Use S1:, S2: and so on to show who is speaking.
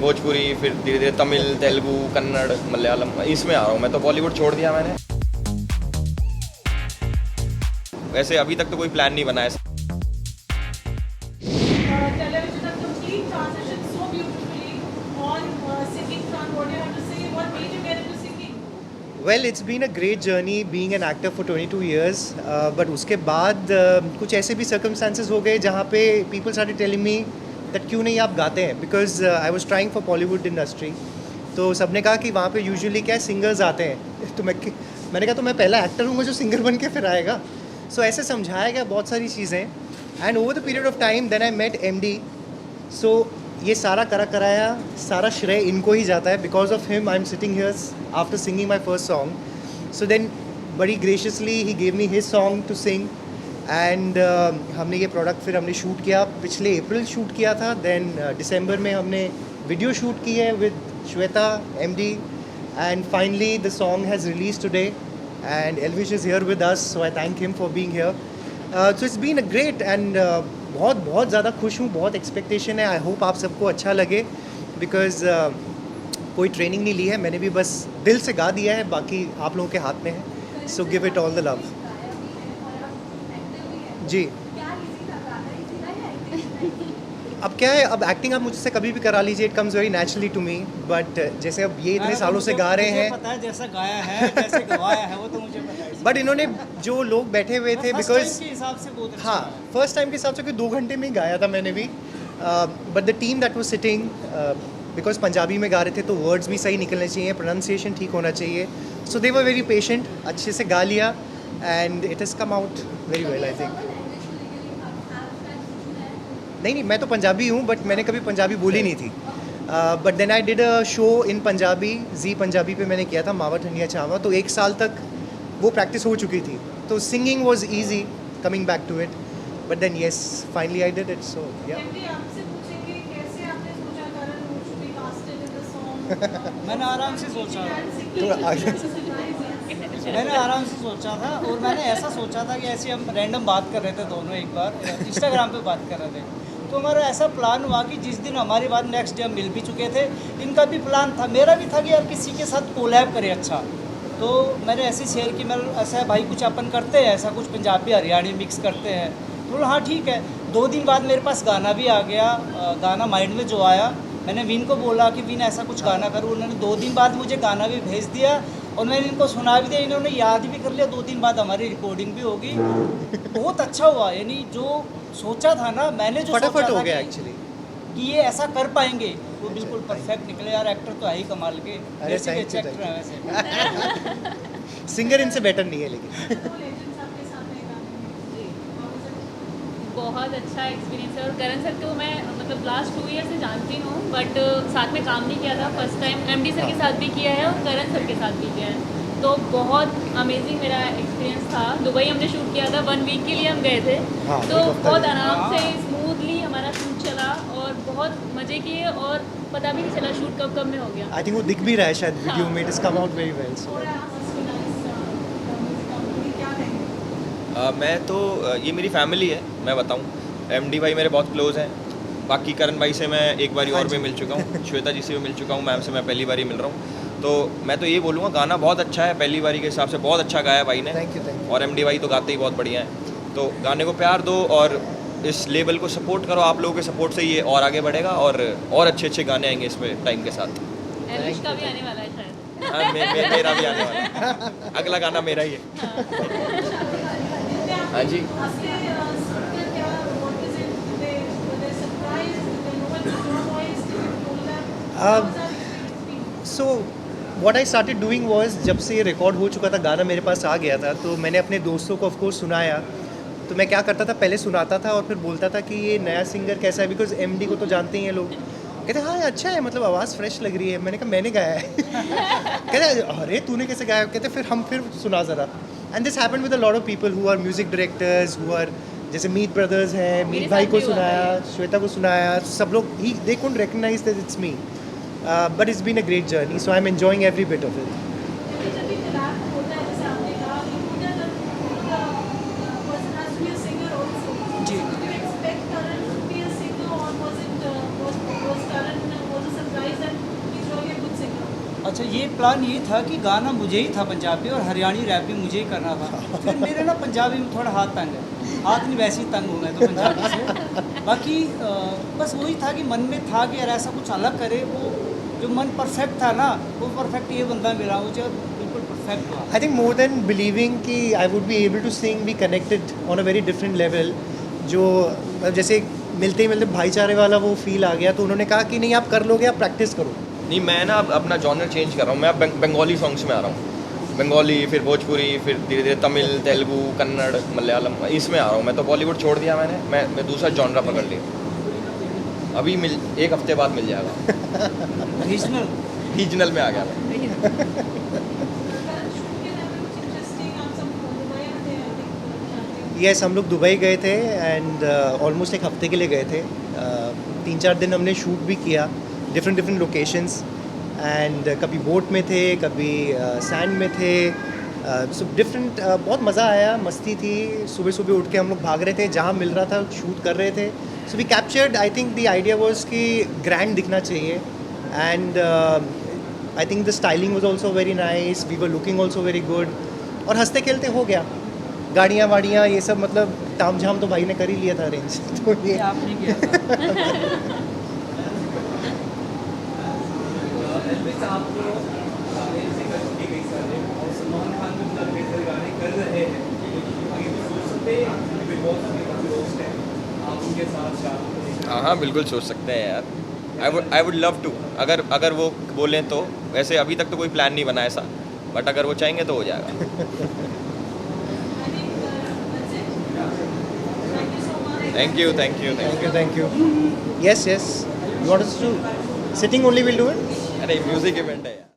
S1: भोजपुरी, फिर धीरे धीरे तमिल, तेलुगु, कन्नड़, मलयालम, इसमें आ रहा हूँ मैं। तो बॉलीवुड छोड़ दिया मैंने। वैसे अभी तक तो कोई प्लान नहीं बना है।
S2: Television has complete transition so beautifully on singing front. What do you have to say? What made you get into singing?
S3: Well, it's been a great journey being an actor for 22 years. But उसके बाद कुछ ऐसे भी circumstances हो गए जहाँ पे people started telling me that क्यों नहीं आप गाते हैं, because I was trying for Bollywood industry. तो सबने कहा कि वहाँ पे usually क्या सिंगर्स आते हैं तो मैंने कहा तो मैं पहला एक्टर हूँ जो सिंगर बन के फिर आएगा. सो ऐसे समझाया गया बहुत सारी चीज़ें. And over the period of time then I met MD. So ये सारा कराया सारा श्रेय इनको ही जाता है. Because of him I am sitting here after singing my first song. So then बड़ी graciously he gave me his song to sing. And हमने ये प्रोडक्ट फिर हमने शूट किया, पिछले अप्रैल शूट किया था. देन दिसंबर में हमने वीडियो शूट की है with Shweta MD. And finally the song has release today and Elvish is here with us, so I thank him for being here. So it's been a great and बहुत ज़्यादा खुश हूँ, बहुत expectation है. I hope आप सबको अच्छा लगे, बिकॉज कोई ट्रेनिंग नहीं ली है मैंने भी, बस दिल से गा दिया है, बाकी आप लोगों के हाथ में है. So give it all the love. जी अब क्या है, अब एक्टिंग आप मुझसे कभी भी करा लीजिए, it comes very naturally to me. But जैसे अब ये इतने सालों से गा रहे हैं,
S4: पता है जैसा गाया है जैसे गवाया है वो तो मुझे पता है.
S3: बट इन्होंने जो लोग बैठे हुए थे, बिकॉज
S4: के हिसाब से बहुत अच्छा
S3: हाँ
S4: है.
S3: फर्स्ट टाइम के हिसाब से 2 घंटे में ही गाया था मैंने भी. But the team that was sitting, because Punjabi में गा रहे थे तो वर्ड्स भी सही निकलने चाहिए, प्रोनाउंसिएशन ठीक होना चाहिए. सो दे वर वेरी पेशेंट, अच्छे से गा लिया and it has come out very well I think. नहीं मैं तो पंजाबी हूँ, बट मैंने कभी पंजाबी बोली नहीं थी. But then I did a show in Punjabi, Zee Punjabi पे मैंने किया था, मावा ठंडिया छावा. तो 1 साल तक वो प्रैक्टिस हो चुकी थी, तो singing was easy coming back to it. But then yes finally I did it. So yeah
S2: MD आपसे पूछेंगे कैसे आपने सोचा करण who should be casted in the song?
S4: मैंने आराम से सोचा
S3: थोड़ा आगे.
S4: मैंने आराम से सोचा था, और मैंने ऐसा सोचा था कि ऐसे हम रैंडम बात कर रहे थे दोनों, एक बार इंस्टाग्राम पे बात कर रहे थे. तो हमारा ऐसा प्लान हुआ कि जिस दिन हमारी बात नेक्स्ट डे हम मिल भी चुके थे, इनका भी प्लान था, मेरा भी था कि यार किसी के साथ कोलैब करें. अच्छा तो मैंने ऐसे शेयर की, मैं ऐसा है भाई कुछ अपन करते हैं, ऐसा कुछ पंजाबी हरियाणी मिक्स करते हैं. तो बोला हाँ ठीक है. 2 दिन बाद मेरे पास गाना भी आ गया. गाना माइंड में जो आया, मैंने विन को बोला कि विन ऐसा कुछ गाना करूँ. उन्होंने 2 दिन बाद मुझे गाना भी भेज दिया और मैंने इनको सुना भी दिया. इन्होंने याद भी कर लिया. 2 दिन बाद हमारी रिकॉर्डिंग भी होगी. बहुत अच्छा हुआ. यानी जो सोचा था ना मैंने, जो
S3: फटाफट
S4: सोचा
S3: हो
S4: था
S3: गया
S4: कि
S3: एक्चुअली.
S4: ये ऐसा कर पाएंगे, वो बिल्कुल परफेक्ट निकले. यार एक्टर तो है ही कमाल के,
S3: अरे
S4: वैसे भी
S3: thank you,
S4: अच्छे एक्टर
S3: thank
S4: हैं वैसे.
S3: सिंगर इनसे बेटर नहीं है लेकिन.
S2: दो legends आपके सामने गाने में.
S5: बहुत अच्छा एक्सपीरियंस है. और करण सर को मैं मतलब लास्ट 2 ईयर से जानती हूँ, बट साथ में काम नहीं किया था. फर्स्ट टाइम MD सर के साथ भी किया है और करण सर के साथ भी किया है. तो बहुत अमेजिंग मेरा एक्सपीरियंस था. दुबई हमने शूट किया था, 1 वीक के लिए हम गए थे.
S3: हाँ,
S5: तो
S3: एक हफ्ता
S5: बहुत
S3: के लिए.
S5: आराम से स्मूथली हमारा शूट चला और बहुत मज़े किए और पता भी नहीं चला शूट कब में हो गया.
S3: आई थिंक वो दिख भी रहा है शायद वीडियो में. It is come out very well.
S2: थोड़ा सस्पेंस क्या है?
S1: मैं तो ये मेरी फैमिली है, मैं बताऊँ. MD भाई मेरे बहुत क्लोज हैं. बाकी करण भाई से मैं एक बारी और भी मिल चुका हूँ, श्वेता जी से भी मिल चुका हूँ, मैम से मैं पहली बारी मिल रहा हूँ. तो मैं तो ये बोलूँगा गाना बहुत अच्छा है, पहली बारी के हिसाब से बहुत अच्छा गाया भाई ने.
S3: Thank you.
S1: और MD भाई तो गाते ही बहुत बढ़िया है. तो गाने को प्यार दो और इस लेवल को सपोर्ट करो. आप लोगों के सपोर्ट से ये और आगे बढ़ेगा और अच्छे अच्छे गाने आएंगे इसमें टाइम के साथ.
S5: एल्विश का भी आने वाला है शायद.
S1: हाँ मेरा भी आने वाला है. अगला गाना मेरा ही है. हाँ जी.
S3: So what I started doing was, जब से ये रिकॉर्ड हो चुका था, गाना मेरे पास आ गया था, तो मैंने अपने दोस्तों को ऑफ कोर्स सुनाया. तो मैं क्या करता था, पहले सुनाता था और फिर बोलता था कि ये नया सिंगर कैसा है, बिकॉज MD को तो जानते ही हैं लोग. कहते हाँ ये अच्छा है, मतलब आवाज़ फ्रेश लग रही है. मैंने कहा मैंने गाया है. कहते अरे तूने कैसे गाया. कहते फिर सुना ज़रा. And this happened with a lot of people who are music directors, who are जैसे मीत ब्रदर्स हैं, मीत भाई को सुनाया, श्वेता को सुनाया, सब लोग ही they couldn't recognise that it's me. But it's been a great journey, so I'm enjoying every bit of it.
S2: जब भी collab होता है, जैसे आपने कहा, you know that the person has to be a singer also.
S4: Ji.
S2: Did you expect Karan to be a singer, or was Karan was a surprise
S4: अच्छा, ये plan ये था कि गाना मुझे ही था पंजाबी और हरियाणी रैप भी मुझे ही करना था। फिर मेरे ना पंजाबी में थोड़ा हाथ तंग है, हाथ नहीं वैसे ही तंग हूँ मैं तो पंजाबी से। बाकी बस वही था कि मन में था कि यार ऐसा कुछ अलग करे, वो जो मन परफेक्ट था ना, वो परफेक्ट ये बंदा मिला मुझे और बिल्कुल परफेक्ट हुआ।
S3: I think more than believing कि I would be able to sing, we connected on a very different level. जो जैसे मिलते ही मतलब भाईचारे वाला वो फील आ गया, तो उन्होंने कहा कि नहीं आप कर लोगे, आप प्रैक्टिस करो।
S1: नहीं, मैं ना अब अपना जॉनर चेंज कर रहा हूँ। मैं अब बंगाली सॉन्ग्स में आ रहा हूँ। बंगाली, फिर भोजपुरी, फिर धीरे धीरे तमिल, तेलुगु, कन्नड़, मलयालम, इसमें आ रहा हूँ। मैं तो बॉलीवुड छोड़ दिया मैंने, मैं दूसरा जॉनरा पकड़ लिया। अभी एक हफ्ते बाद मिल जाएगा। रीजनल में आ गया मैं।
S3: यस, हम लोग दुबई गए थे एंड ऑलमोस्ट एक हफ्ते के लिए गए थे। 3-4 दिन हमने शूट भी किया डिफरेंट लोकेशंस एंड कभी बोट में थे, कभी सैंड में थे, सो डिफरेंट। बहुत मज़ा आया, मस्ती थी। सुबह सुबह उठ के हम लोग भाग रहे थे, जहाँ मिल रहा था शूट कर रहे थे। So we captured, I think the idea was कि ग्रैंड दिखना चाहिए and I think the styling was also very nice, we were looking also very good और हंसते खेलते हो गया। गाड़ियाँ वाड़ियाँ ये सब मतलब ताम झाम तो भाई ने कर ही लिया था अरेंज। तो ये
S4: आपने किया था।
S1: हाँ हाँ, बिल्कुल सोच सकते हैं यार। आई वुड लव टू, अगर वो बोलें तो। वैसे अभी तक तो कोई प्लान नहीं बना ऐसा, बट अगर वो चाहेंगे तो हो जाएगा। Thank you.
S3: Thank you. Yes. You want us to sitting only will do it?
S1: अरे म्यूजिक इवेंट है यार।